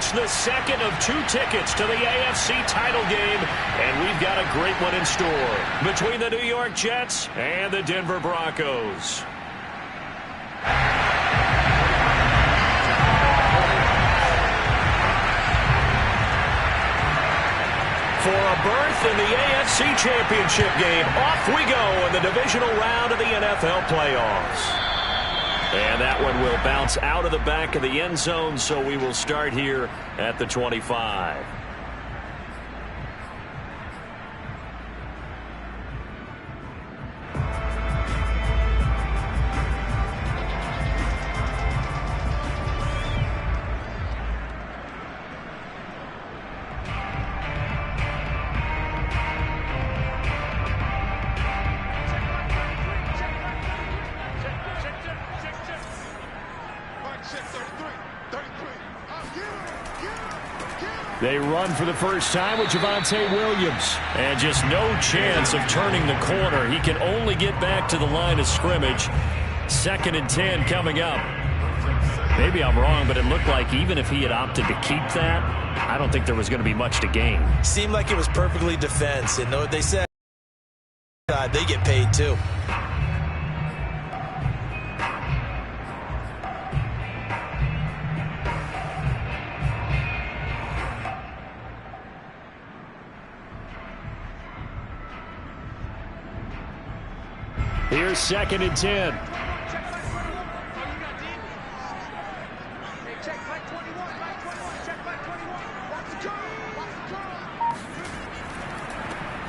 It's the second of 2 tickets to the AFC title game, and we've got a great one in store between the New York Jets and the Denver Broncos. For a berth in the AFC Championship game, off we go in the divisional round of the NFL playoffs. And that one will bounce out of the back of the end zone, so we will start here at the 25. They run for the first time with Javonte Williams. And just no chance of turning the corner. He can only get back to the line of scrimmage. 2nd and 10 coming up. Maybe I'm wrong, but it looked like even if he had opted to keep that, I don't think there was going to be much to gain. Seemed like it was perfectly defense. And know what they said? They get paid too. Here's 2nd and 10.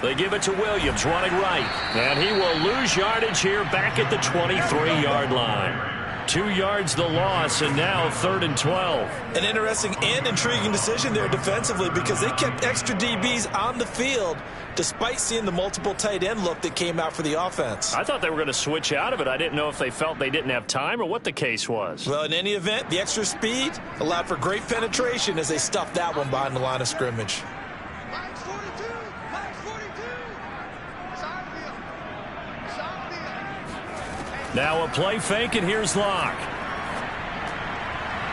They give it to Williams running right. And he will lose yardage here back at the 23-yard line. 2 yards the loss, and now 3rd and 12. An interesting and intriguing decision there defensively because they kept extra DBs on the field despite seeing the multiple tight end look that came out for the offense. I thought they were going to switch out of it. I didn't know if they felt they didn't have time or what the case was. Well, in any event, the extra speed allowed for great penetration as they stuffed that one behind the line of scrimmage. Now a play fake, and here's Locke.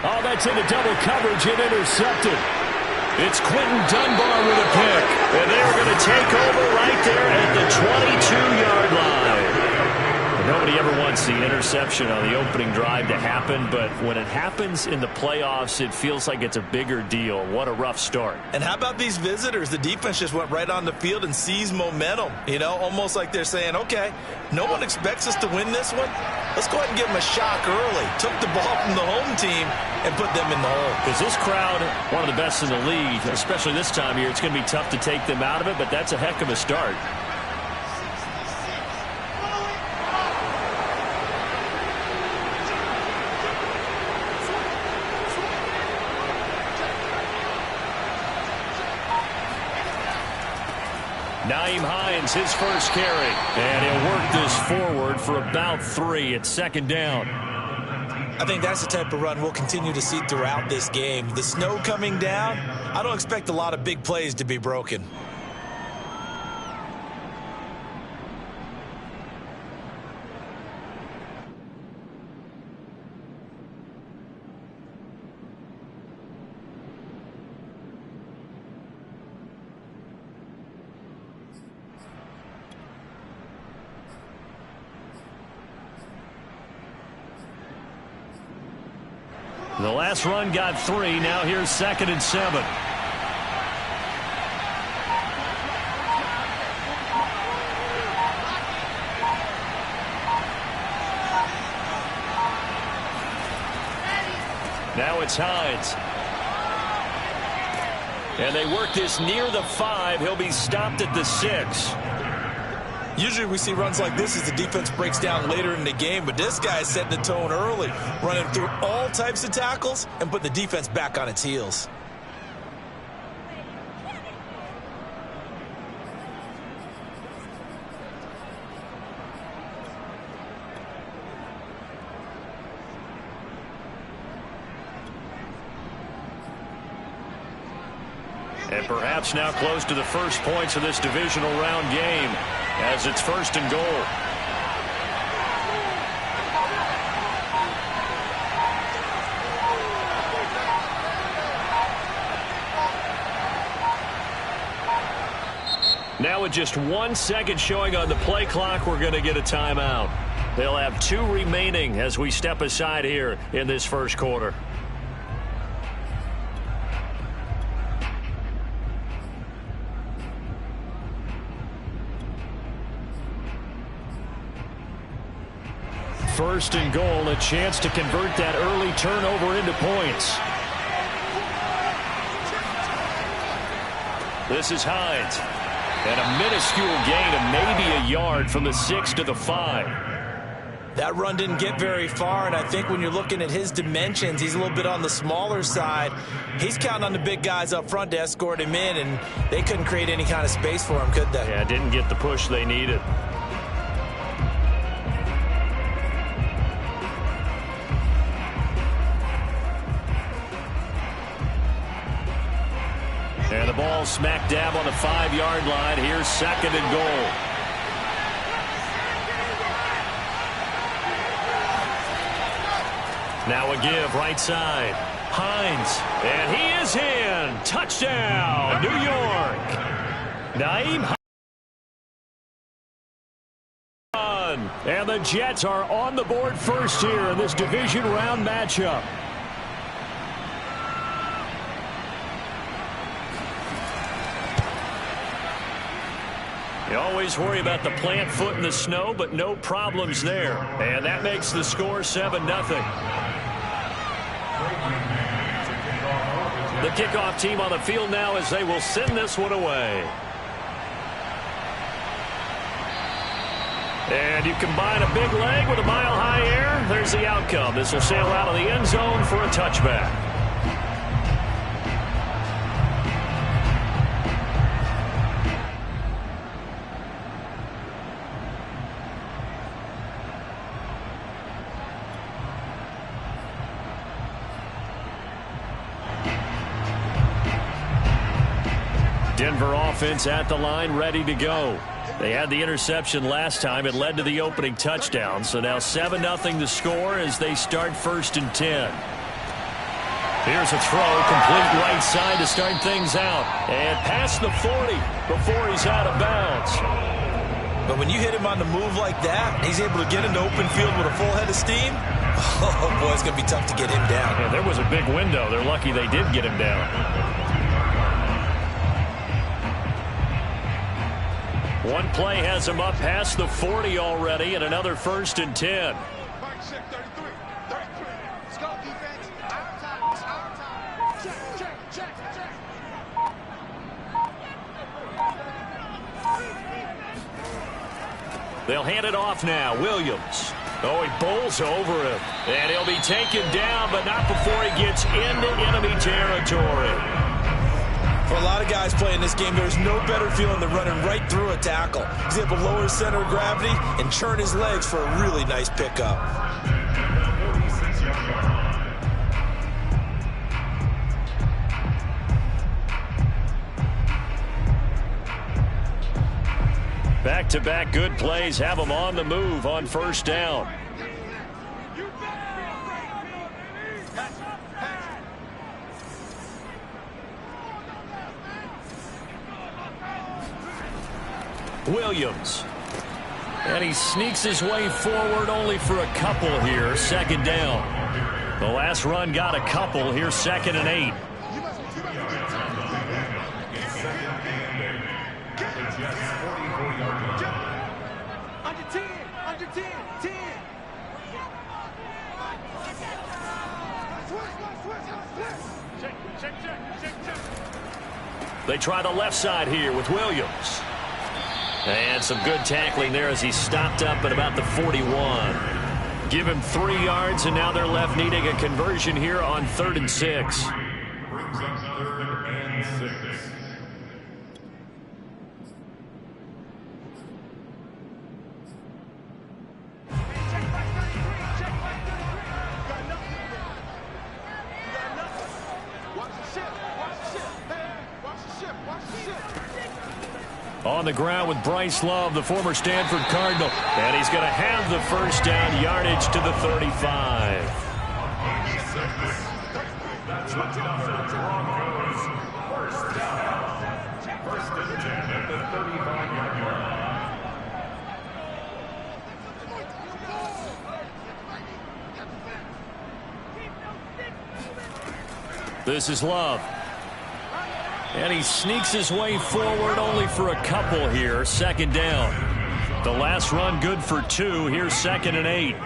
Oh, that's into double coverage and intercepted. It's Quentin Dunbar with a pick. And they're going to take over right there at the 22-yard line. Nobody ever wants the interception on the opening drive to happen, but when it happens in the playoffs, it feels like it's a bigger deal. What a rough start. And how about these visitors? The defense just went right on the field and seized momentum. You know, almost like they're saying, okay, no one expects us to win this one. Let's go ahead and give them a shock early. Took the ball from the home team and put them in the hole. Because this crowd, one of the best in the league, especially this time of year, it's going to be tough to take them out of it, but that's a heck of a start. Nyheim Hines, his first carry. And he'll work this forward for about 3. It's 2nd down. I think that's the type of run we'll continue to see throughout this game. The snow coming down, I don't expect a lot of big plays to be broken. The last run got 3. Now here's 2nd and 7. Now it's Hines. And they work this near the 5. He'll be stopped at the 6. Usually we see runs like this as the defense breaks down later in the game, but this guy is setting the tone early, running through all types of tackles and put the defense back on its heels. And perhaps now close to the first points of this divisional round game as it's 1st and goal. Now with just 1 second showing on the play clock, we're going to get a timeout. They'll have 2 remaining as we step aside here in this first quarter. First and goal, a chance to convert that early turnover into points. This is Hines. And a minuscule gain of maybe a yard from the 6 to the 5. That run didn't get very far, and I think when you're looking at his dimensions, he's a little bit on the smaller side. He's counting on the big guys up front to escort him in, and they couldn't create any kind of space for him, could they? Yeah, didn't get the push they needed. And the ball smack dab on the 5-yard line. Here's second and goal. Now a give right side. Hines. And he is in. Touchdown, New York. Naeem Hines. And the Jets are on the board first here in this division round matchup. You always worry about the plant foot in the snow, but no problems there. And that makes the score 7-0. The kickoff team on the field now as they will send this one away. And you combine a big leg with a mile-high air, there's the outcome. This will sail out of the end zone for a touchback. Denver offense at the line, ready to go. They had the interception last time. It led to the opening touchdown. So now 7-0 the score as they start first and 10. Here's a throw, complete right side to start things out. And past the 40 before he's out of bounds. But when you hit him on the move like that, he's able to get into open field with a full head of steam. Oh, boy, it's going to be tough to get him down. Yeah, there was a big window. They're lucky they did get him down. One play has him up past the 40 already, and another first and 10. They'll hand it off now. Williams. Oh, he bowls over him. And he'll be taken down, but not before he gets into enemy territory. For a lot of guys playing this game, there's no better feeling than running right through a tackle. He's able to lower his center of gravity and churn his legs for a really nice pickup. Back-to-back good plays have him on the move on first down. Williams. And he sneaks his way forward only for a couple here. Second down. The last run got a couple. Here's second and 8. Under 10. They try the left side here with Williams. And some good tackling there as he stopped up at about the 41. Give him 3 yards, and now they're left needing a conversion here on 3rd and 6. Brings up 3rd and 6. On the ground with Bryce Love, the former Stanford Cardinal. And he's going to have the first down, yardage to the 35. That's Broncos. First down. First and 10 at the 35. This is Love. And he sneaks his way forward only for a couple here. Second down. The last run good for 2. Here's 2nd and 8.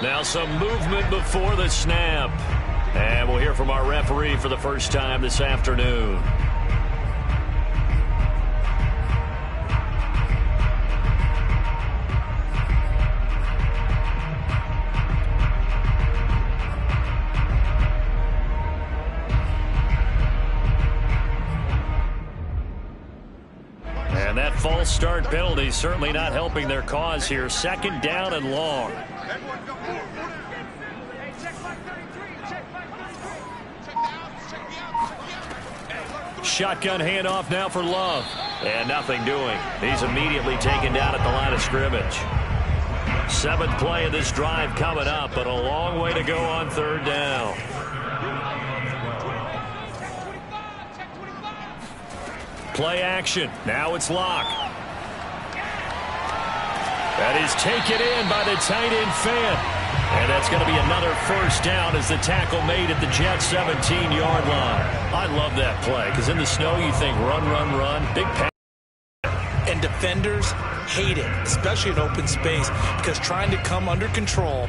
Now some movement before the snap. And we'll hear from our referee for the first time this afternoon. And that false start penalty certainly not helping their cause here. 2nd down and long. Shotgun handoff now for Love. And nothing doing. He's immediately taken down at the line of scrimmage. 7th play of this drive coming up, but a long way to go on 3rd down. Play action. Now it's Locke. That is taken in by the tight end Fant. And that's going to be another first down as the tackle made at the Jets' 17-yard line. I love that play because in the snow you think run, run, run. Big pass. And defenders hate it, especially in open space, because trying to come under control,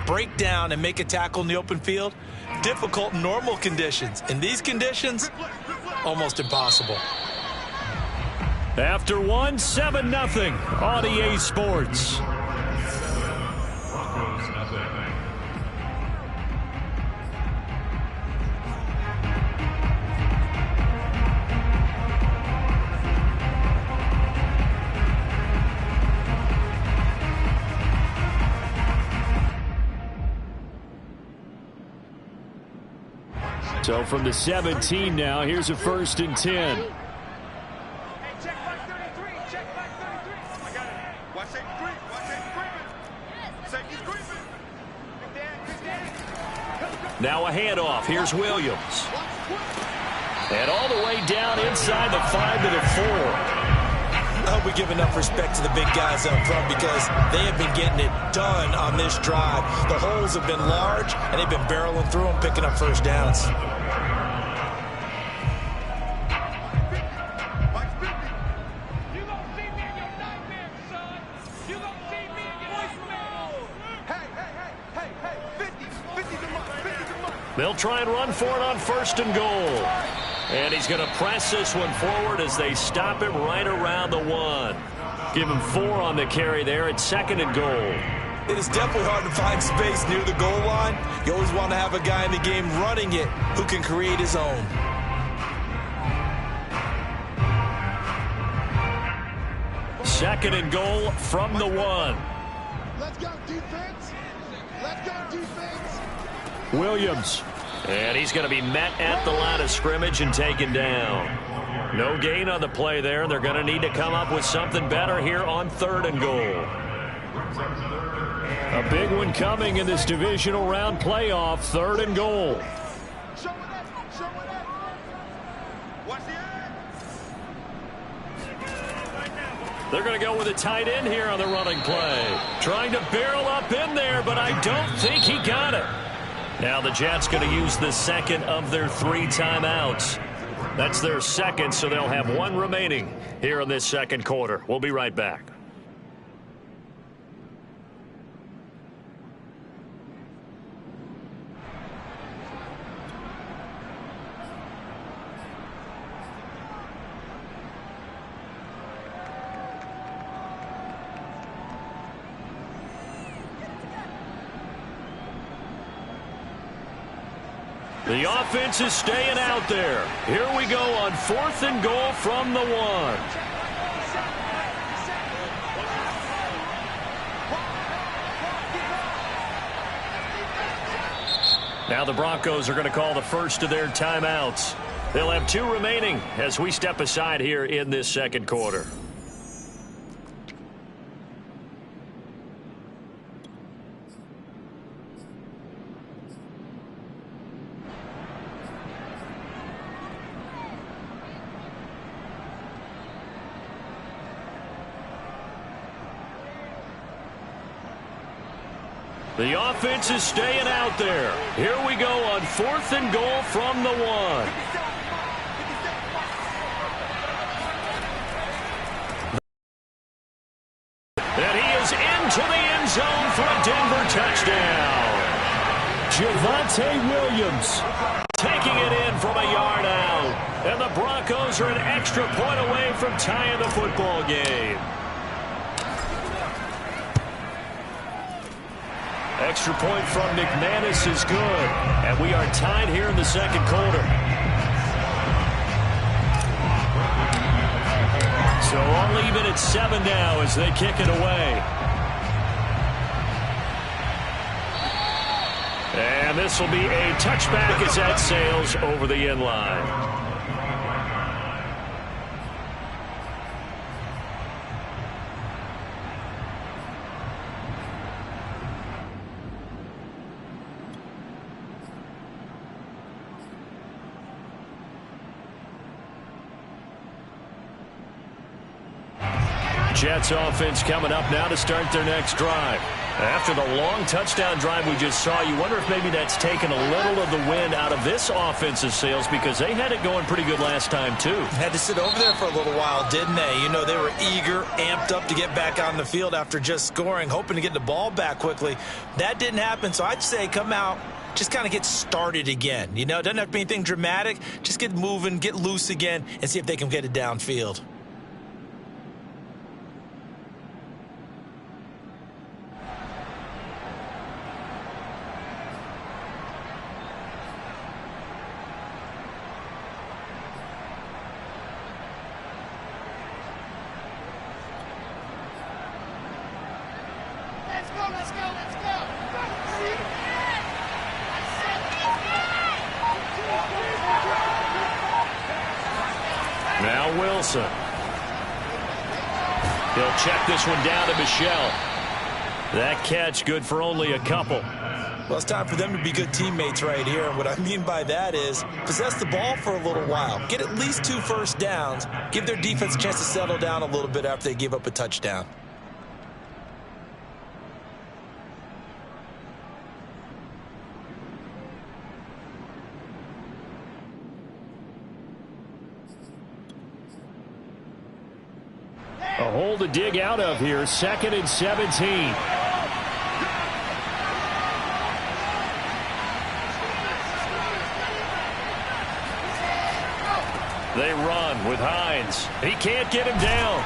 break down, and make a tackle in the open field, difficult in normal conditions. In these conditions, almost impossible. After 1, 7-0 on EA Sports. So from the 17 now, here's a 1st and 10. Now a handoff. Here's Williams. And all the way down inside the 5 to the 4. I hope we give enough respect to the big guys up front because they have been getting it done on this drive. The holes have been large, and they've been barreling through them, picking up first downs. They'll try and run for it on 1st and goal. And he's going to press this one forward as they stop him right around the 1. Give him 4 on the carry there at 2nd and goal. It is definitely hard to find space near the goal line. You always want to have a guy in the game running it who can create his own. Second and goal from the 1. Let's go, defense. Let's go, defense. Williams. And he's going to be met at the line of scrimmage and taken down. No gain on the play there. They're going to need to come up with something better here on 3rd and goal. A big one coming in this divisional round playoff. 3rd and goal. They're going to go with a tight end here on the running play. Trying to barrel up in there, but I don't think he got it. Now the Jets going to use the 2nd of their 3 timeouts. That's their 2nd, so they'll have 1 remaining here in this 2nd quarter. We'll be right back. The offense is staying out there. Here we go on 4th and goal from the 1. Now the Broncos are going to call the first of their timeouts. They'll have 2 remaining as we step aside here in this 2nd quarter. The offense is staying out there. Here we go on 4th and goal from the 1. And he is into the end zone for a Denver touchdown. Javonte Williams taking it in from a yard out. And the Broncos are an extra point away from tying the football game. Extra point from McManus is good. And we are tied here in the second quarter. So all even at 7 now as they kick it away. And this will be a touchback as that sails over the end line. Jets offense coming up now to start their next drive. After the long touchdown drive we just saw, you wonder if maybe that's taken a little of the wind out of this offensive sails because they had it going pretty good last time too. Had to sit over there for a little while, didn't they? You know, they were eager, amped up to get back on the field after just scoring, hoping to get the ball back quickly. That didn't happen, so I'd say come out, just kind of get started again. You know, it doesn't have to be anything dramatic. Just get moving, get loose again, and see if they can get it downfield. Now Wilson. He'll check this one down to Michelle. That catch good for only a couple. Well, it's time for them to be good teammates right here. And what I mean by that is possess the ball for a little while. Get at least 2 first downs. Give their defense a chance to settle down a little bit after they give up a touchdown. A hole to dig out of here. 2nd and 17. They run with Hines. He can't get him down.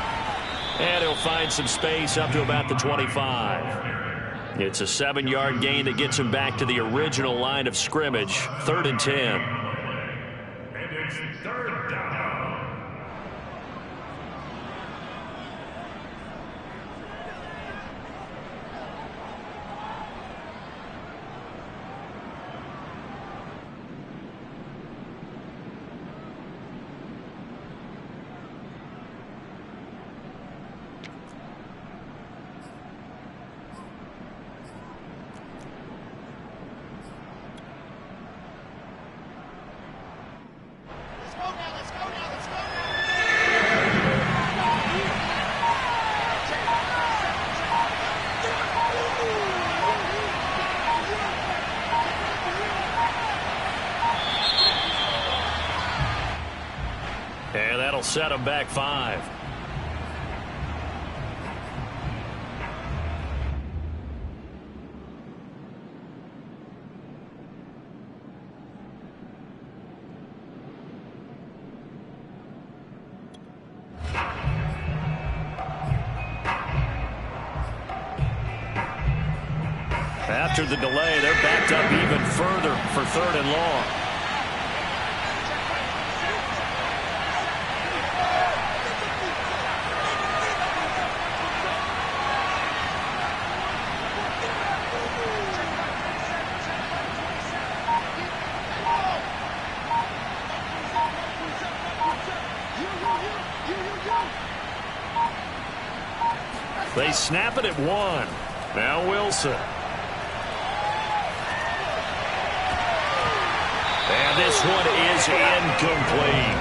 And he'll find some space up to about the 25. It's a 7-yard gain that gets him back to the original line of scrimmage. 3rd and 10. And it's 3rd down. And that'll set them back 5. After the delay, they're backed up even further for 3rd and long. They snap it at 1. Now Wilson. And this one is incomplete.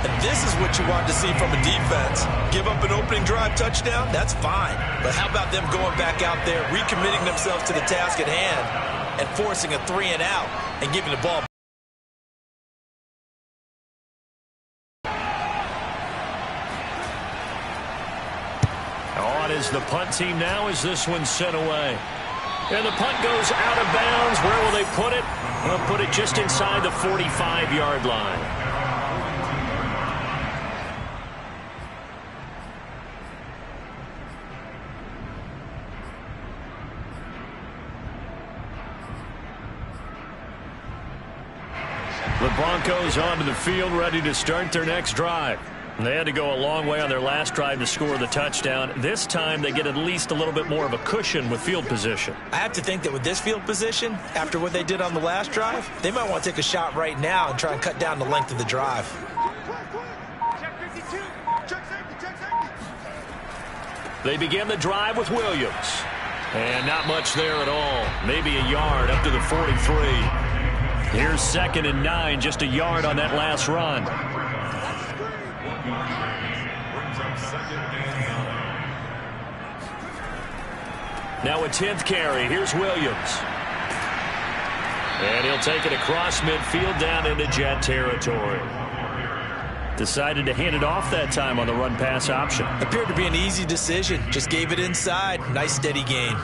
And this is what you want to see from a defense. Give up an opening drive touchdown, that's fine. But how about them going back out there, recommitting themselves to the task at hand, and forcing a 3-and-out and giving the ball. On is the punt team now as this one's sent away. And the punt goes out of bounds. Where will they put it? They'll put it just inside the 45-yard line. The Broncos onto the field, ready to start their next drive. They had to go a long way on their last drive to score the touchdown. This time they get at least a little bit more of a cushion with field position. I have to think that with this field position, after what they did on the last drive, they might want to take a shot right now and try and cut down the length of the drive. They begin the drive with Williams. And not much there at all. Maybe a yard up to the 43. Here's 2nd and 9, just a yard on that last run. Now a 10th carry. Here's Williams. And he'll take it across midfield down into Jet territory. Decided to hand it off that time on the run-pass option. Appeared to be an easy decision. Just gave it inside. Nice steady gain.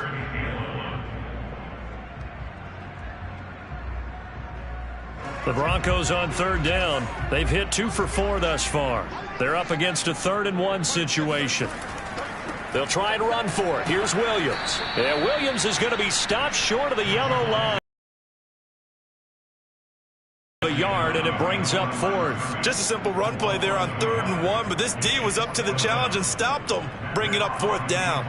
The Broncos on 3rd down. They've hit 2 for 4 thus far. They're up against a 3rd and 1 situation. They'll try and run for it. Here's Williams. And Williams is going to be stopped short of the yellow line. A yard, and it brings up 4th. Just a simple run play there on 3rd and 1, but this D was up to the challenge and stopped them, bringing up 4th down.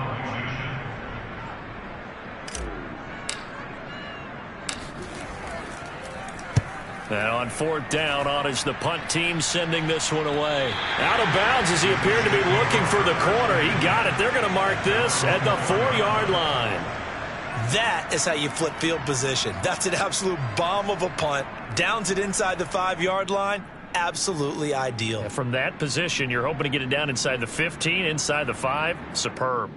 And on 4th down, on is the punt team sending this one away. Out of bounds as he appeared to be looking for the corner. He got it. They're going to mark this at the 4-yard line. That is how you flip field position. That's an absolute bomb of a punt. Downs it inside the 5-yard line. Absolutely ideal. And from that position, you're hoping to get it down inside the 15, inside the 5. Superb.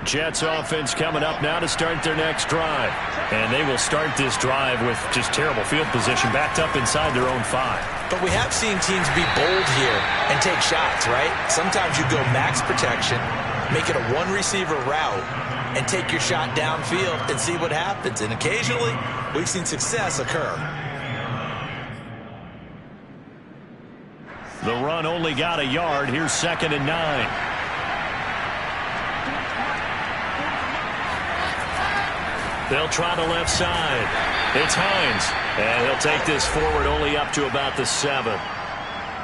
Jets offense coming up now to start their next drive. And they will start this drive with just terrible field position backed up inside their own 5. But we have seen teams be bold here and take shots, right? Sometimes you go max protection, make it a one-receiver route, and take your shot downfield and see what happens. And occasionally, we've seen success occur. The run only got a yard. Here's 2nd and 9. They'll try the left side. It's Hines. And he'll take this forward only up to about the 7.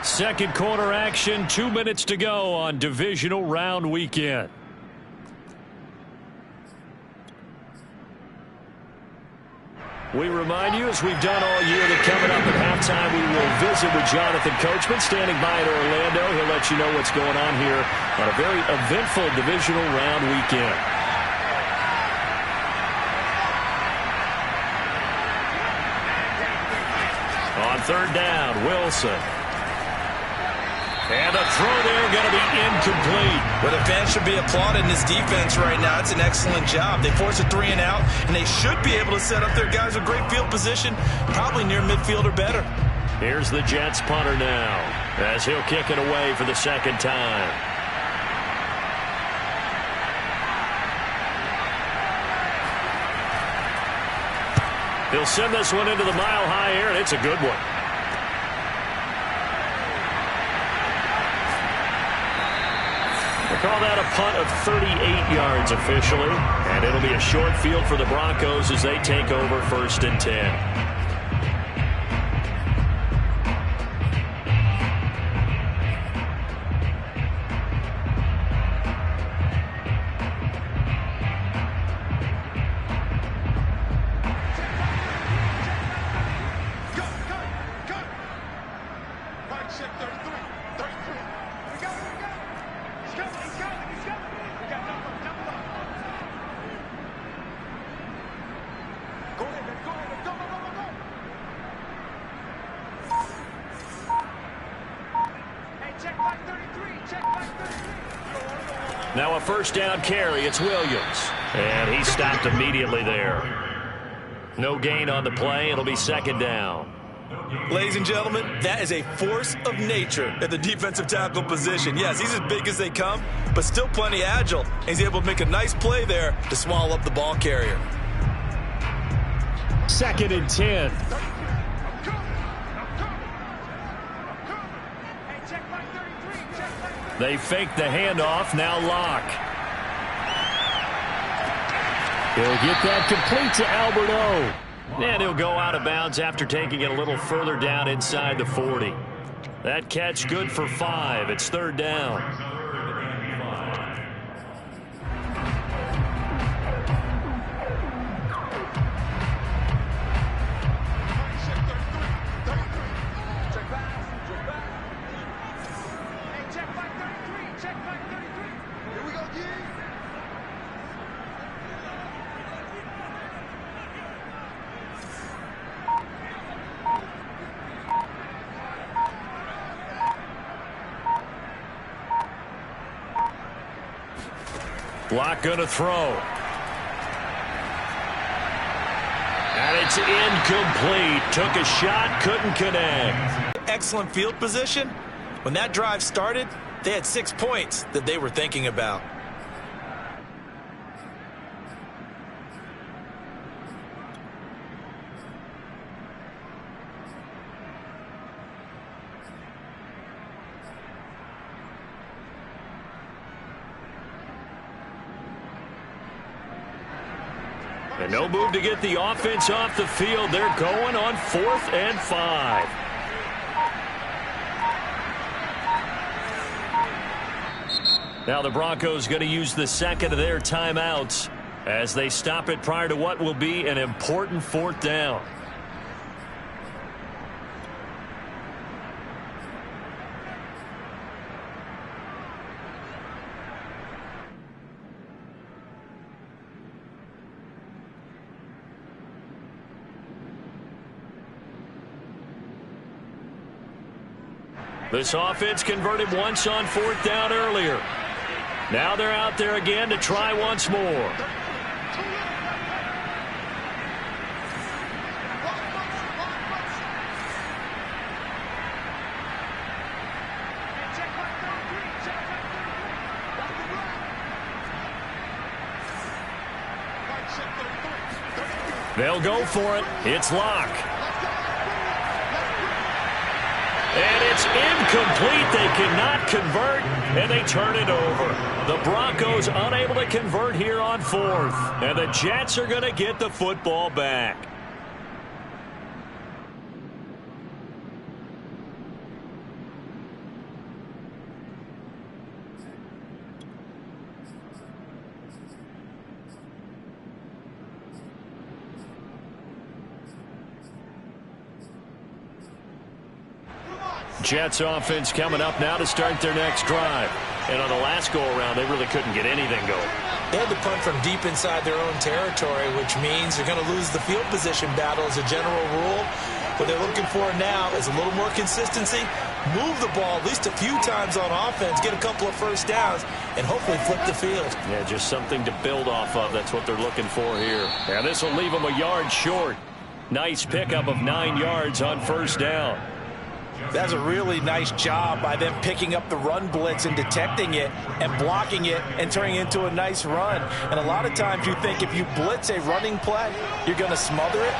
Second quarter action, 2 minutes to go on divisional round weekend. We remind you, as we've done all year, that coming up at halftime, we will visit with Jonathan Coachman standing by in Orlando. He'll let you know what's going on here on a very eventful divisional round weekend. On 3rd down, Wilson. And the throw there going to be incomplete. Well, the fans should be applauding this defense right now. It's an excellent job. They force a 3-and-out, and they should be able to set up their guys with great field position, probably near midfield or better. Here's the Jets punter now, as he'll kick it away for the 2nd time. He'll send this one into the mile-high air, and it's a good one. They call that a punt of 38 yards officially, and it'll be a short field for the Broncos as they take over 1st and 10. Now a first down carry. It's Williams. And he stopped immediately there. No gain on the play. It'll be second down. Ladies and gentlemen, that is a force of nature at the defensive tackle position. Yes, he's as big as they come, but still plenty agile. He's able to make a nice play there to swallow up the ball carrier. Second and 10. They fake the handoff. Now Locke. He'll get that complete to Albert O. And he'll go out of bounds after taking it a little further down inside the 40. That catch good for 5. It's third down. Locke going to throw. And it's incomplete. Took a shot, couldn't connect. Excellent field position. When that drive started, they had 6 points that they were thinking about. And no move to get the offense off the field. They're going on 4th and 5. Now the Broncos going to use the second of their timeouts as they stop it prior to what will be an important 4th down. This offense converted once on 4th down earlier. Now they're out there again to try once more. They'll go for it. It's Locke. And it's incomplete. They cannot convert, and they turn it over. The Broncos unable to convert here on 4th. And the Jets are going to get the football back. Jets offense coming up now to start their next drive. And on the last go-around, they really couldn't get anything going. They had to punt from deep inside their own territory, which means they're going to lose the field position battle as a general rule. What they're looking for now is a little more consistency, move the ball at least a few times on offense, get a couple of first downs, and hopefully flip the field. Yeah, just something to build off of. That's what they're looking for here. And this will leave them a yard short. Nice pickup of 9 yards on first down. That's a really nice job by them picking up the run blitz and detecting it and blocking it and turning it into a nice run. And a lot of times you think if you blitz a running play, you're going to smother it.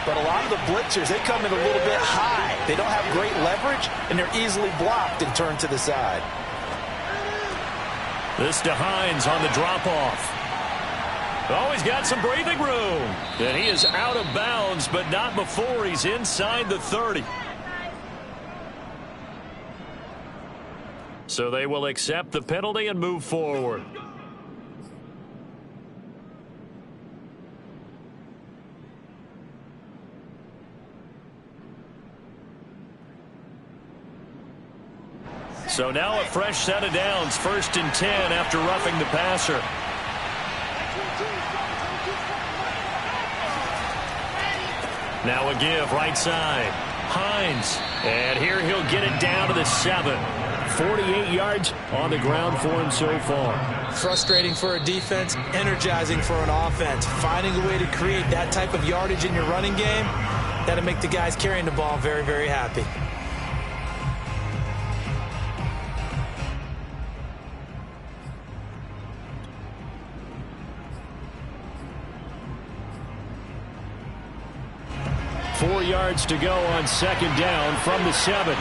But a lot of the blitzers, they come in a little bit high. They don't have great leverage, and they're easily blocked and turned to the side. This to Hines on the drop-off. Oh, he's got some breathing room. And he is out of bounds, but not before he's inside the 30. So they will accept the penalty and move forward. So now a fresh set of downs, 1st and 10 after roughing the passer. Now a give right side. Hines. And here he'll get it down to the 7. 48 yards on the ground for him so far. Frustrating for a defense, energizing for an offense. Finding a way to create that type of yardage in your running game, that'll make the guys carrying the ball very, very happy. Four yards to go on second down from the 7.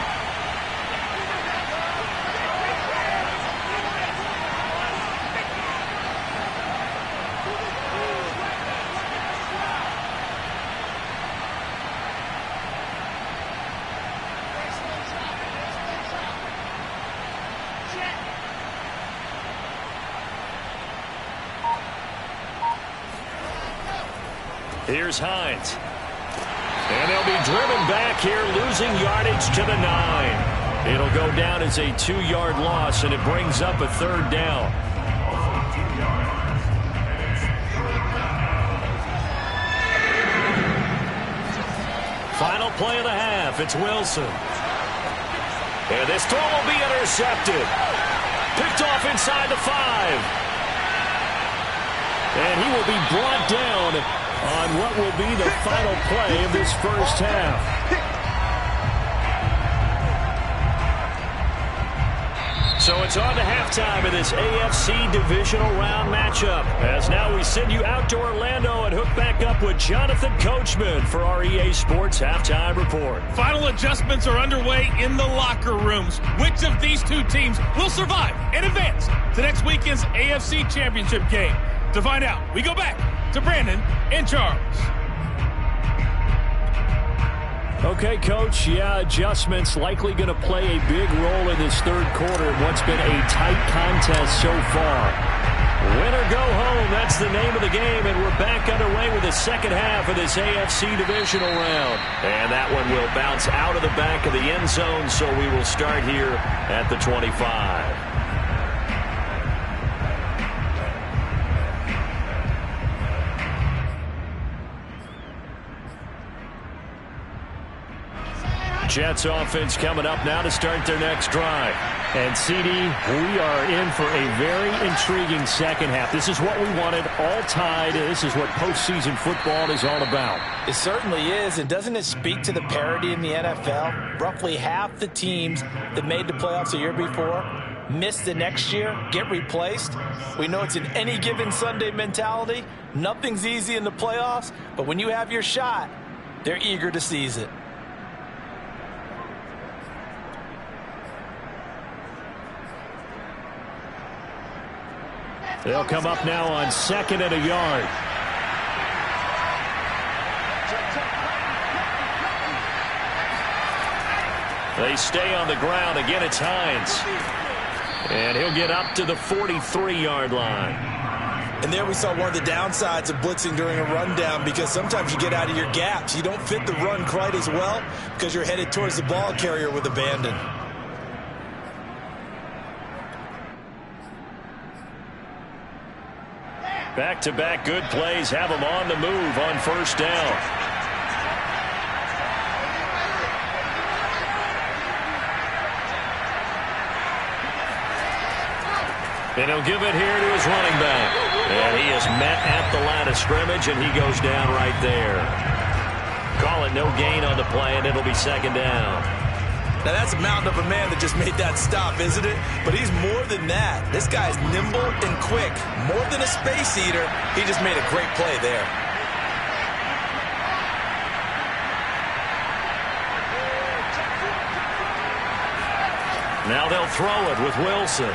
Here's Hines. And they'll be driven back here, losing yardage to the 9. It'll go down as a 2-yard loss, and it brings up a third down. Final play of the half. It's Wilson. And this throw will be intercepted. Picked off inside the 5. And he will be brought down on what will be the final play of this first half. So it's on to halftime of this AFC divisional round matchup. As now we send you out to Orlando and hook back up with Jonathan Coachman for our EA Sports Halftime Report. Final adjustments are underway in the locker rooms. Which of these two teams will survive and advance to next weekend's AFC Championship game? To find out, we go back to Brandon and Charles. Okay, Coach. Yeah, adjustments likely going to play a big role in this third quarter in what's been a tight contest so far. Win or go home, that's the name of the game, and we're back underway with the second half of this AFC divisional round. And that one will bounce out of the back of the end zone, so we will start here at the 25. Jets offense coming up now to start their next drive. And, CD, we are in for a very intriguing second half. This is what we wanted, all tied. This is what postseason football is all about. It certainly is, and doesn't it speak to the parity in the NFL? Roughly half the teams that made the playoffs a year before miss the next year, get replaced. We know it's an any given Sunday mentality. Nothing's easy in the playoffs, but when you have your shot, they're eager to seize it. They'll come up now on second and a yard. They stay on the ground. Again, it's Hines. And he'll get up to the 43-yard line. And there we saw one of the downsides of blitzing during a rundown, because sometimes you get out of your gaps. You don't fit the run quite as well because you're headed towards the ball carrier with abandon. Back-to-back good plays have them on the move on first down. And he'll give it here to his running back. And he is met at the line of scrimmage, and he goes down right there. Call it no gain on the play, and it'll be second down. Now, that's a mountain of a man that just made that stop, isn't it? But he's more than that. This guy's nimble and quick. More than a space eater, he just made a great play there. Now they'll throw it with Wilson.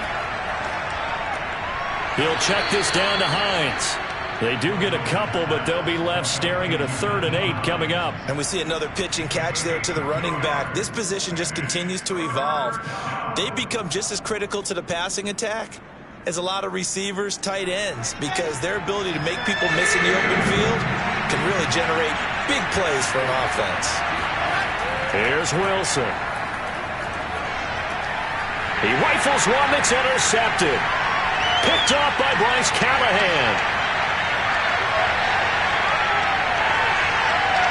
He'll check this down to Hines. They do get a couple, but they'll be left staring at a 3rd and 8 coming up. And we see another pitch and catch there to the running back. This position just continues to evolve. They become just as critical to the passing attack as a lot of receivers, tight ends, because their ability to make people miss in the open field can really generate big plays for an offense. Here's Wilson. He rifles one that's intercepted. Picked off by Bryce Callahan.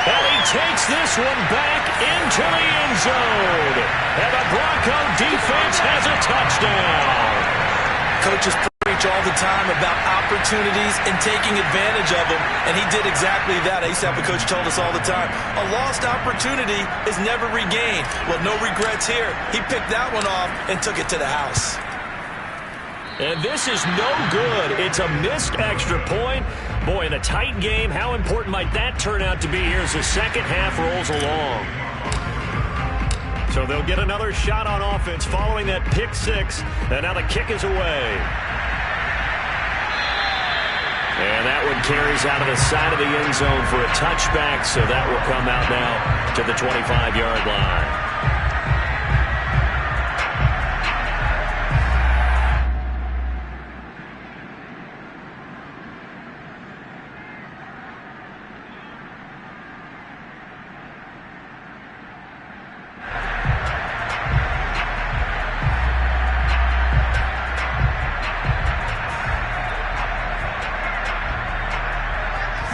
And he takes this one back into the end zone. And the Bronco defense has a touchdown. Coaches preach all the time about opportunities and taking advantage of them, and he did exactly that. I used to have a coach told us all the time, a lost opportunity is never regained. Well, no regrets here. He picked that one off and took it to the house. And this is no good. It's a missed extra point. Boy, in a tight game, how important might that turn out to be here as the second half rolls along? So they'll get another shot on offense following that pick six. And now the kick is away. And that one carries out of the side of the end zone for a touchback. So that will come out now to the 25-yard line.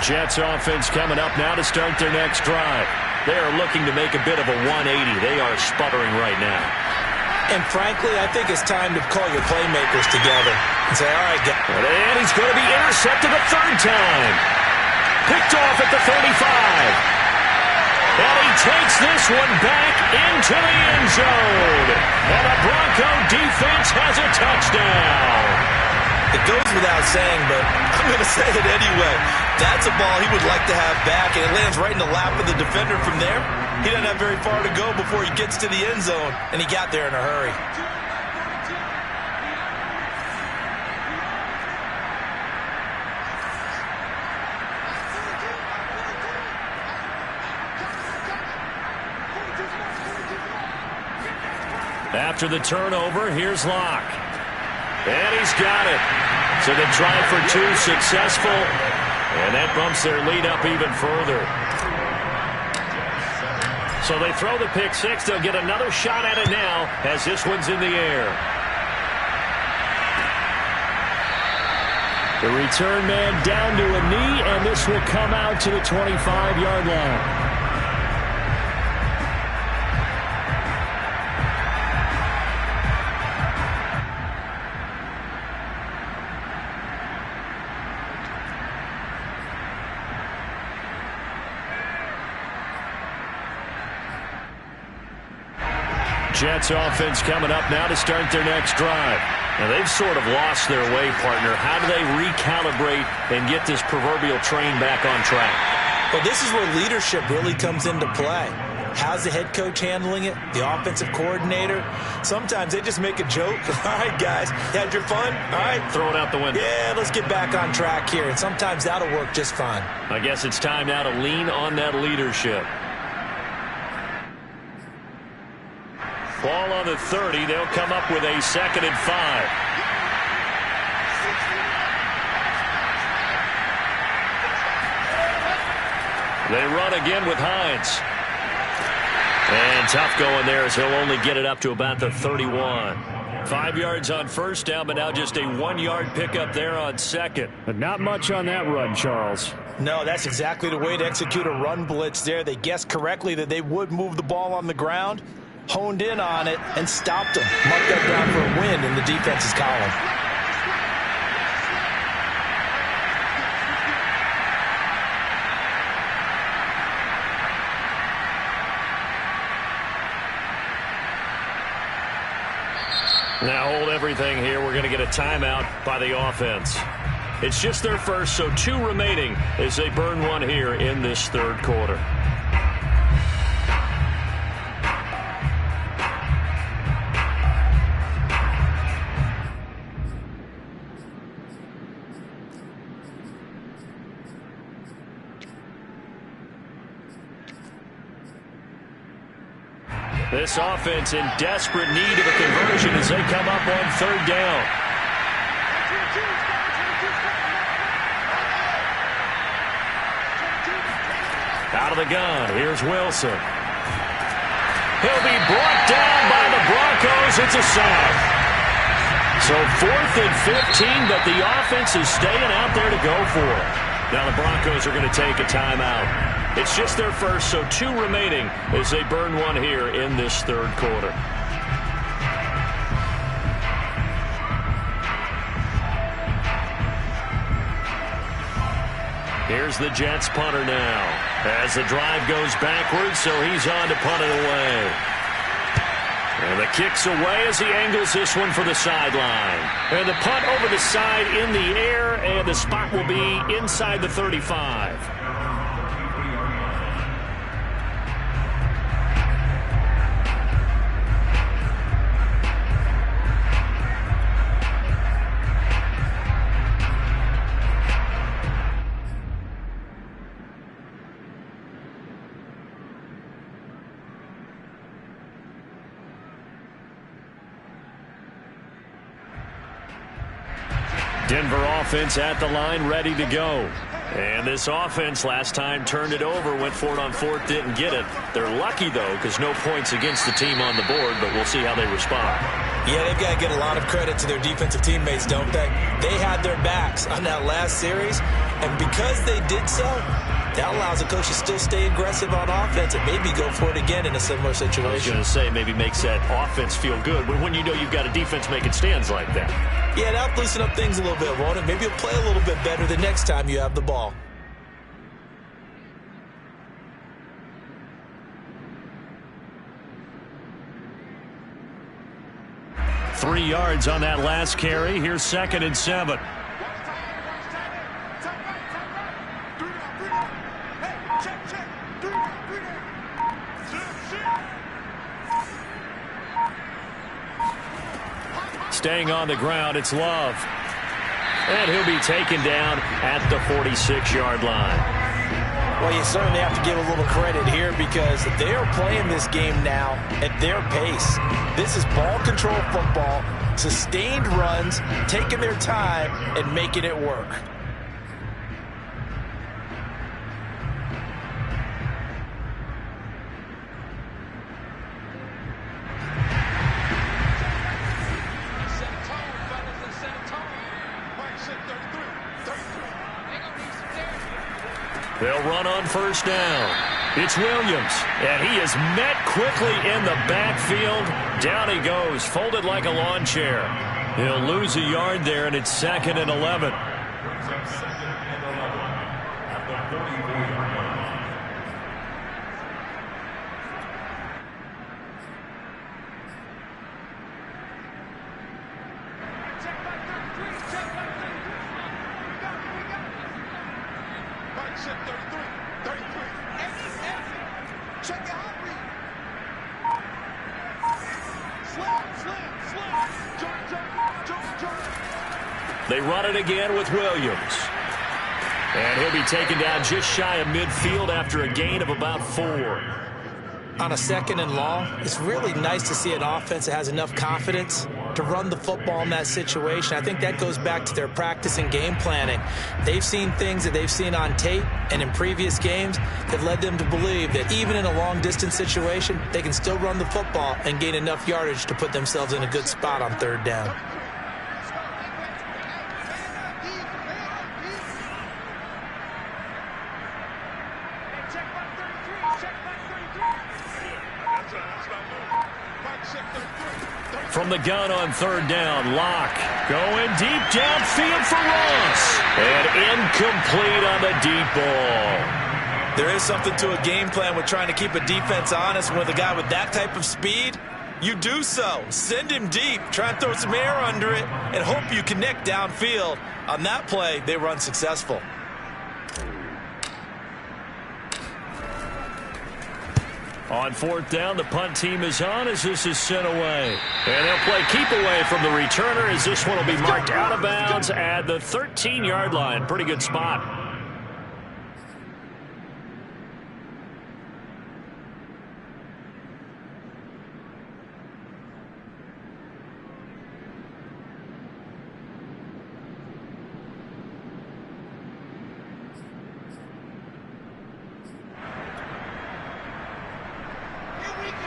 Jets offense coming up now to start their next drive. They are looking to make a bit of a 180. They are sputtering right now. And frankly, I think it's time to call your playmakers together and say, all right, guys. And he's going to be intercepted a third time. Picked off at the 35. And he takes this one back into the end zone. And the Bronco defense has a touchdown. It goes without saying, but I'm going to say it anyway. That's a ball he would like to have back, and it lands right in the lap of the defender from there. He doesn't have very far to go before he gets to the end zone, and he got there in a hurry. After the turnover, here's Locke. And he's got it. So they tried for two, successful. And that bumps their lead up even further. So they throw the pick six. They'll get another shot at it now as this one's in the air. The return man down to a knee, and this will come out to the 25-yard line. Jets offense coming up now to start their next drive. Now they've sort of lost their way, partner. How do they recalibrate and get this proverbial train back on track? Well, this is where leadership really comes into play. How's the head coach handling it? The offensive coordinator? Sometimes they just make a joke. All right, guys, you had your fun? All right. Throw it out the window. Yeah, let's get back on track here. And sometimes that'll work just fine. I guess it's time now to lean on that leadership. Ball on the 30. They'll come up with a 2nd and 5. They run again with Hines. And tough going there as he'll only get it up to about the 31. 5 yards on first down, but now just a 1-yard pickup there on second. But not much on that run, Charles. No, that's exactly the way to execute a run blitz there. They guessed correctly that they would move the ball on the ground, honed in on it, and stopped them. Marked that down for a win in the defense's column. Now hold everything here. We're going to get a timeout by the offense. It's just their first, so 2 remaining as they burn one here in this third quarter. This offense in desperate need of a conversion as they come up on 3rd down. Out of the gun, here's Wilson. He'll be brought down by the Broncos. It's a sack. So 4th and 15, but the offense is staying out there to go for it. Now the Broncos are going to take a timeout. It's just their first, so 2 remaining as they burn one here in this third quarter. Here's the Jets punter now. As the drive goes backwards, so he's on to punt it away. And the kick's away as he angles this one for the sideline. And the punt over the side in the air, and the spot will be inside the 35. Denver offense at the line, ready to go. And this offense last time turned it over, went for it on 4th, didn't get it. They're lucky, though, because no points against the team on the board, but we'll see how they respond. Yeah, they've got to get a lot of credit to their defensive teammates, don't they? They had their backs on that last series, and because they did so, that allows the coach to still stay aggressive on offense and maybe go for it again in a similar situation. I was going to say, maybe makes that offense feel good, but when you know you've got a defense making stands like that. Yeah, that'll loosen up things a little bit, won't it? Maybe you'll play a little bit better the next time you have the ball. Three yards on that last carry. Here's 2nd and 7. Staying on the ground, it's Love. And he'll be taken down at the 46-yard line. Well, you certainly have to give a little credit here because they are playing this game now at their pace. This is ball control football, sustained runs, taking their time, and making it work. They'll run on 1st down. It's Williams, and he is met quickly in the backfield. Down he goes, folded like a lawn chair. He'll lose a yard there, and it's 2nd and 11. They run it again with Williams. And he'll be taken down just shy of midfield after a gain of about 4. On a 2nd and long, it's really nice to see an offense that has enough confidence to run the football in that situation. I think that goes back to their practice and game planning. They've seen things that they've seen on tape and in previous games that led them to believe that even in a long-distance situation, they can still run the football and gain enough yardage to put themselves in a good spot on 3rd down. From the gun on 3rd down, Locke going deep downfield for Ross. And incomplete on the deep ball. There is something to a game plan with trying to keep a defense honest. With a guy with that type of speed, you do so. Send him deep, try and throw some air under it, and hope you connect downfield. On that play, they run successful. On 4th down, the punt team is on as this is sent away. And they'll play keep away from the returner as this one will be marked out of bounds at the 13-yard line. Pretty good spot.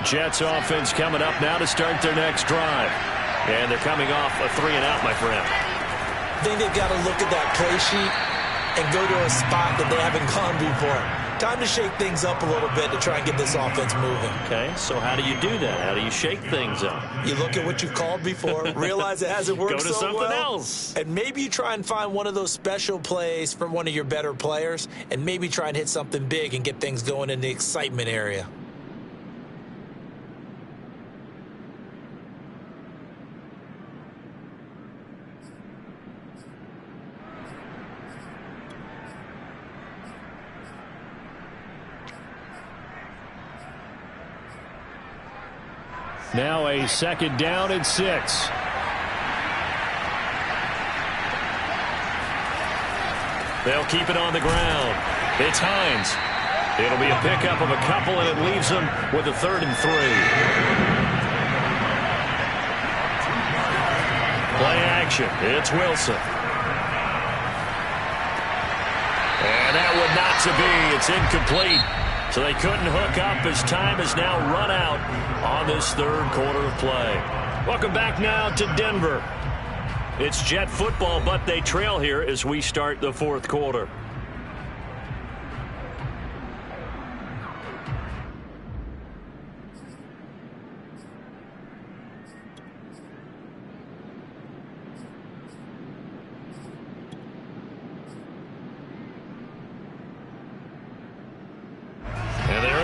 Jets offense coming up now to start their next drive. And they're coming off a 3-and-out, my friend. I think they've got to look at that play sheet and go to a spot that they haven't gone before. Time to shake things up a little bit to try and get this offense moving. Okay, so how do you do that? How do you shake things up? You look at what you've called before, realize it hasn't worked so well. Go to something else. And maybe you try and find one of those special plays from one of your better players, and maybe try and hit something big and get things going in the excitement area. Now a 2nd down and 6. They'll keep it on the ground. It's Hines. It'll be a pickup of a couple, and it leaves them with a 3rd and 3. Play action. It's Wilson. And that one not to be. It's incomplete. So they couldn't hook up as time has now run out on this 3rd quarter of play. Welcome back now to Denver. It's Jet football, but they trail here as we start the 4th quarter.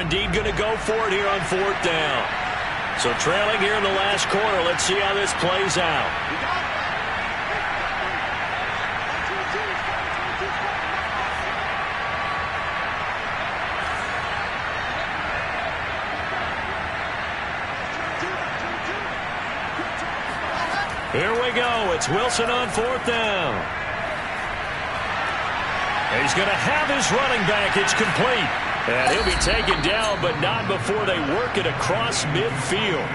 Indeed going to go for it here on 4th down. So trailing here in the last quarter. Let's see how this plays out. Here we go. It's Wilson on 4th down. And he's going to have his running back. It's complete. And he'll be taken down, but not before they work it across midfield.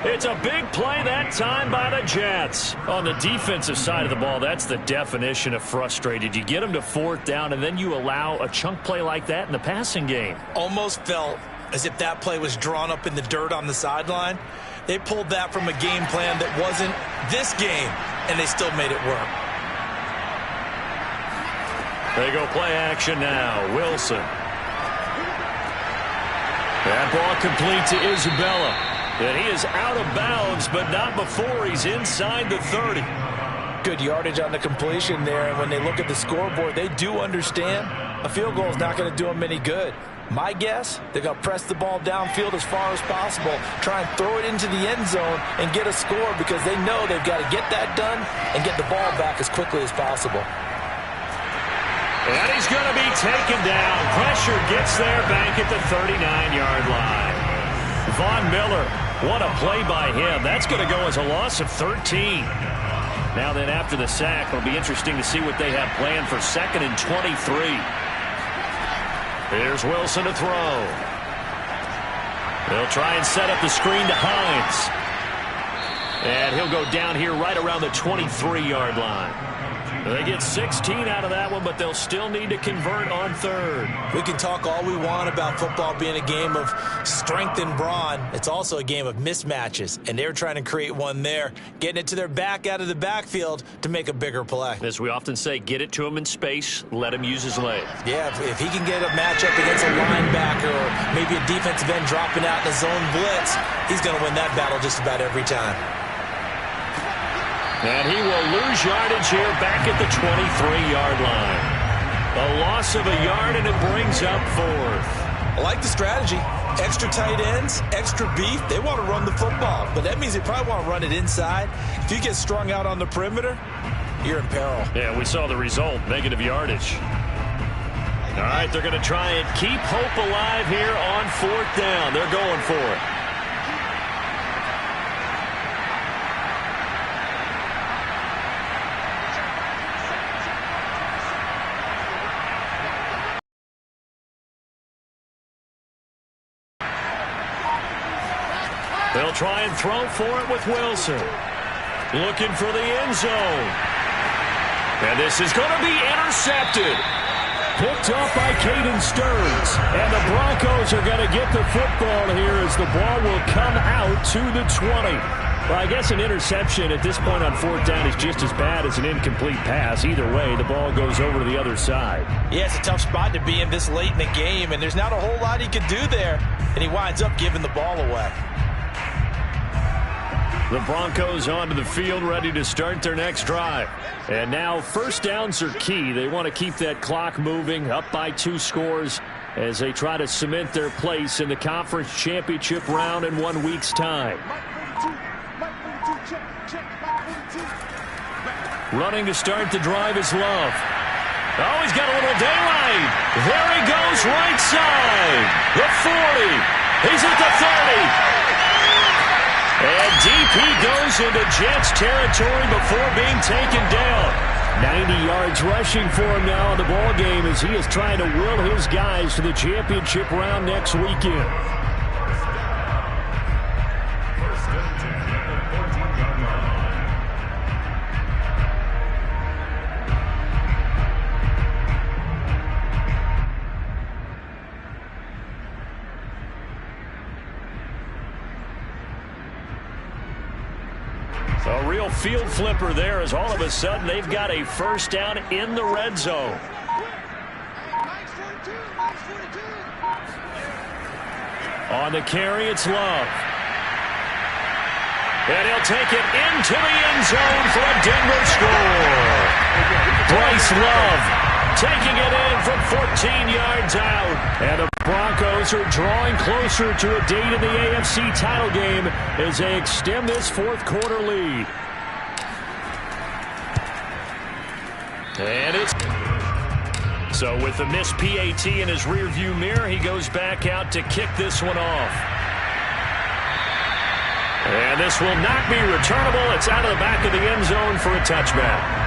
It's a big play that time by the Jets. On the defensive side of the ball, that's the definition of frustrated. You get them to 4th down, and then you allow a chunk play like that in the passing game. Almost felt as if that play was drawn up in the dirt on the sideline. They pulled that from a game plan that wasn't this game, and they still made it work. They go play action now. Wilson. That ball complete to Isabella. And he is out of bounds, but not before he's inside the 30. Good yardage on the completion there, and when they look at the scoreboard, they do understand a field goal is not going to do them any good. My guess, they're going to press the ball downfield as far as possible, try and throw it into the end zone and get a score because they know they've got to get that done and get the ball back as quickly as possible. And he's going to be taken down. Pressure gets there back at the 39-yard line. Von Miller, what a play by him. That's going to go as a loss of 13. Now then, after the sack, it'll be interesting to see what they have planned for 2nd and 23. Here's Wilson to throw. They'll try and set up the screen to Hines. And he'll go down here right around the 23-yard line. They get 16 out of that one, but they'll still need to convert on 3rd. We can talk all we want about football being a game of strength and brawn. It's also a game of mismatches, and they're trying to create one there, getting it to their back out of the backfield to make a bigger play. As we often say, get it to him in space, let him use his legs. Yeah, if he can get a matchup against a linebacker or maybe a defensive end dropping out in the zone blitz, he's going to win that battle just about every time. And he will lose yardage here back at the 23-yard line. A loss of a yard, and it brings up 4th. I like the strategy. Extra tight ends, extra beef. They want to run the football, but that means they probably want to run it inside. If you get strung out on the perimeter, you're in peril. Yeah, we saw the result, negative yardage. All right, they're going to try and keep hope alive here on 4th down. They're going for it. They'll try and throw for it with Wilson. Looking for the end zone. And this is going to be intercepted. Picked off by Caden Stearns. And the Broncos are going to get the football here as the ball will come out to the 20. Well, I guess an interception at this point on fourth down is just as bad as an incomplete pass. Either way, the ball goes over to the other side. Yeah, it's a tough spot to be in this late in the game, and there's not a whole lot he could do there, and he winds up giving the ball away. The Broncos onto the field, ready to start their next drive. And now first downs are key. They want to keep that clock moving, up by 2 scores, as they try to cement their place in the conference championship round in 1 week's time. Running to start the drive is Love. Oh, he's got a little daylight. There he goes, right side. The 40. He's at the 30. And deep he goes into Jets territory before being taken down. 90 yards rushing for him now in the ball game as he is trying to will his guys to the championship round next weekend. A real field flipper there as all of a sudden they've got a first down in the red zone. On the carry, it's Love. And he'll take it into the end zone for a Denver score. Bryce Love taking it in from 14 yards out. And the Broncos are drawing closer to a date in the AFC title game as they extend this fourth quarter lead. And it's... So with the missed PAT in his rearview mirror, he goes back out to kick this one off. And this will not be returnable. It's out of the back of the end zone for a touchback.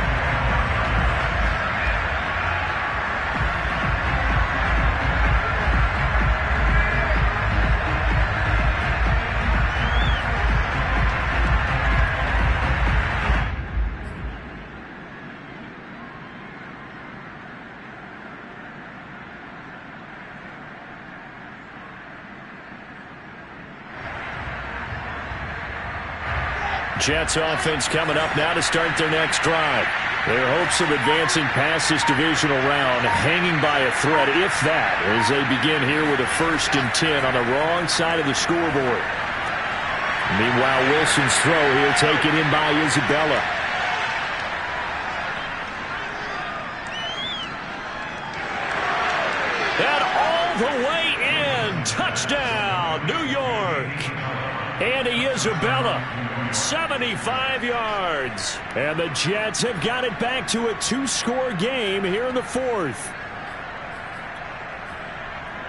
Jets offense coming up now to start their next drive. Their hopes of advancing past this divisional round hanging by a thread, if that, as they begin here with a 1st and 10 on the wrong side of the scoreboard. Meanwhile, Wilson's throw here taken in by Isabella. And all the way in. Touchdown, New York. Andy Isabella, 75 yards. And the Jets have got it back to a 2-score game here in the fourth.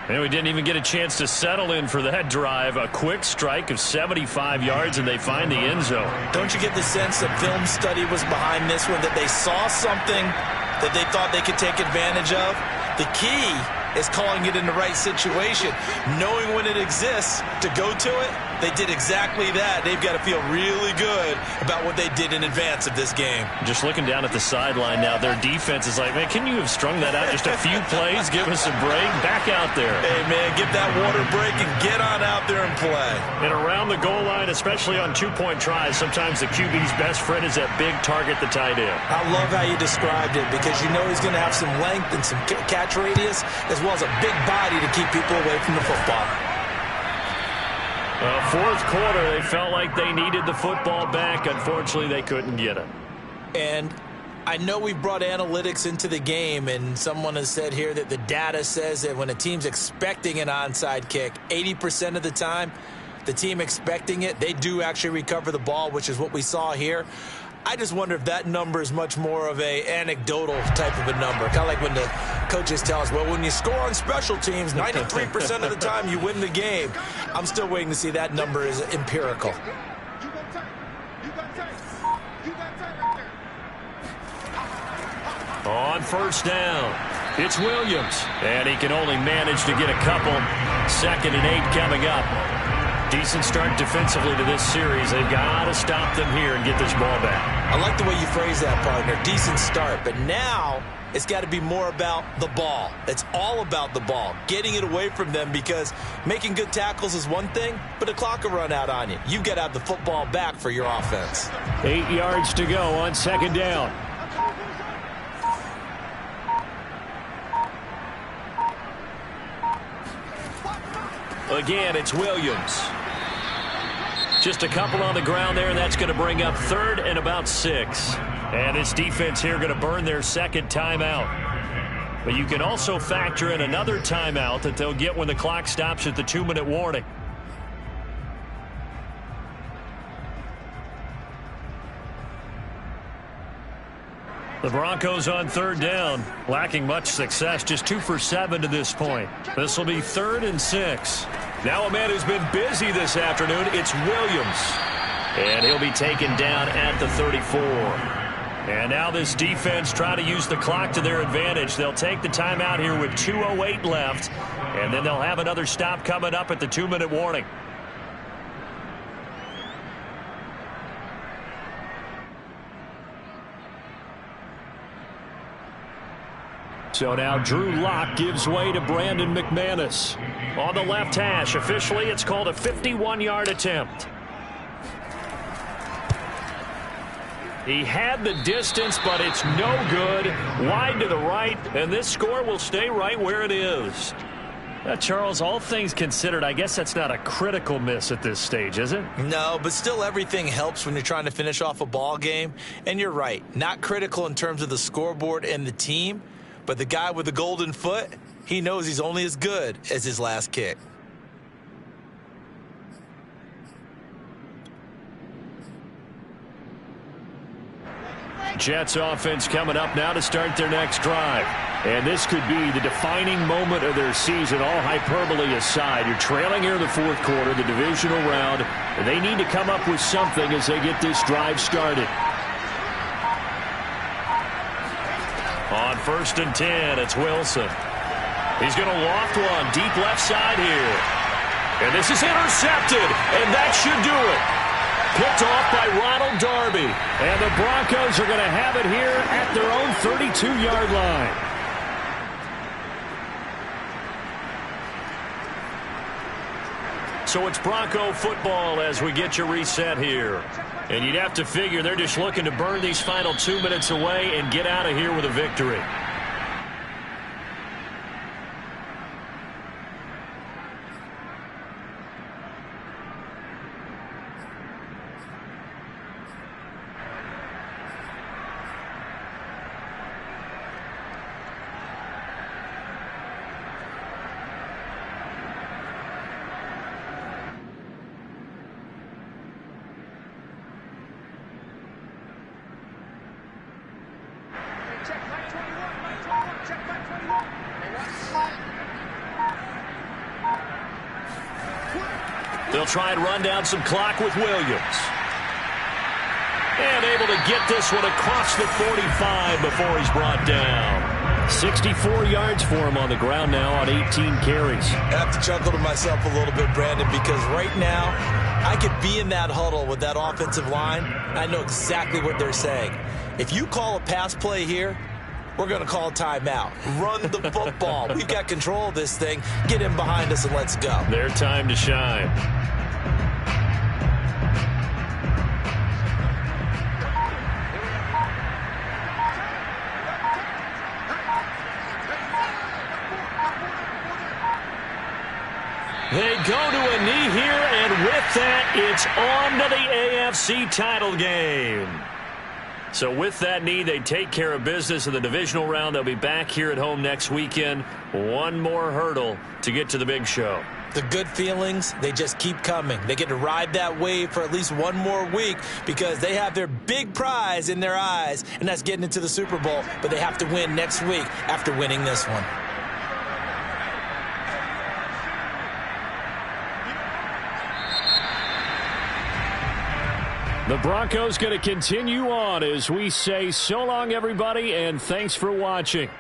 And we didn't even get a chance to settle in for that drive. A quick strike of 75 yards, and they find the end zone. Don't you get the sense that film study was behind this one, that they saw something that they thought they could take advantage of? The key is calling it in the right situation, knowing when it exists to go to it. They did exactly that. They've got to feel really good about what they did in advance of this game. Just looking down at the sideline now, their defense is like, man, can you have strung that out just a few plays? Give us a break. Back out there. Hey, man, get that water break and get on out there and play. And around the goal line, especially on 2-point tries, sometimes the QB's best friend is that big target, the tight end. I love how you described it because you know he's going to have some length and some catch radius as well as a big body to keep people away from the football. Fourth quarter, they felt like they needed the football back. Unfortunately, they couldn't get it. And I know we've brought analytics into the game, and someone has said here that the data says that when a team's expecting an onside kick, 80% of the time, the team expecting it, they do actually recover the ball, which is what we saw here. I just wonder if that number is much more of a anecdotal type of a number. Kind of like when the coaches tell us, well, when you score on special teams, 93% of the time you win the game. I'm still waiting to see that number is empirical. On first down, it's Williams. And he can only manage to get a couple. 2nd and 8 coming up. Decent start defensively to this series. They've got to stop them here and get this ball back. I like the way you phrase that, partner. Decent start. But now it's got to be more about the ball. It's all about the ball, getting it away from them, because making good tackles is one thing, but the clock will run out on you. You've got to have the football back for your offense. 8 yards to go on second down. Again, it's Williams. Just a couple on the ground there, and that's going to bring up 3rd and about 6. And this defense here going to burn their second timeout. But you can also factor in another timeout that they'll get when the clock stops at the 2-minute warning. The Broncos on 3rd down, lacking much success, just 2 for 7 to this point. This will be 3rd and 6. Now a man who's been busy this afternoon, it's Williams. And he'll be taken down at the 34. And now this defense trying to use the clock to their advantage. They'll take the timeout here with 2:08 left, and then they'll have another stop coming up at the 2-minute warning. So now Drew Lock gives way to Brandon McManus. On the left hash, officially it's called a 51-yard attempt. He had the distance, but it's no good. Wide to the right, and this score will stay right where it is. Charles, all things considered, I guess that's not a critical miss at this stage, is it? No, but still everything helps when you're trying to finish off a ball game. And you're right, not critical in terms of the scoreboard and the team. But the guy with the golden foot, he knows he's only as good as his last kick. Jets offense coming up now to start their next drive. And this could be the defining moment of their season, all hyperbole aside. You're trailing here in the 4th quarter, the divisional round, and they need to come up with something as they get this drive started. On 1st and 10, it's Wilson. He's going to loft one deep left side here. And this is intercepted, and that should do it. Picked off by Ronald Darby. And the Broncos are going to have it here at their own 32-yard line. So it's Bronco football as we get you reset here. And you'd have to figure they're just looking to burn these final 2 minutes away and get out of here with a victory. They'll try and run down some clock with Williams. And able to get this one across the 45 before he's brought down. 64 yards for him on the ground now on 18 carries. I have to chuckle to myself a little bit, Brandon, because right now I could be in that huddle with that offensive line. I know exactly what they're saying. If you call a pass play here, we're going to call a timeout. Run the football. We've got control of this thing. Get him behind us and let's go. Their time to shine. They go to a knee here, and with that, it's on to the AFC title game. So with that knee, they take care of business in the divisional round. They'll be back here at home next weekend. One more hurdle to get to the big show. The good feelings, they just keep coming. They get to ride that wave for at least one more week because they have their big prize in their eyes, and that's getting into the Super Bowl. But they have to win next week after winning this one. The Broncos going to continue on as we say so long, everybody, and thanks for watching.